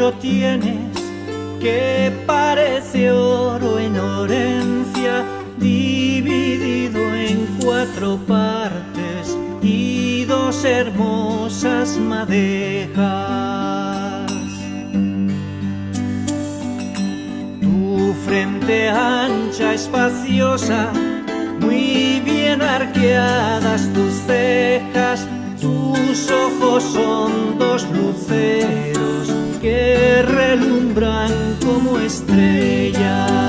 cabello tienes que parece oro en Orencia, dividido en 4 partes y 2 hermosas madejas. Tu frente ancha, espaciosa, muy bien arqueadas tus cejas, tus ojos son 2 luceros que relumbran como estrellas.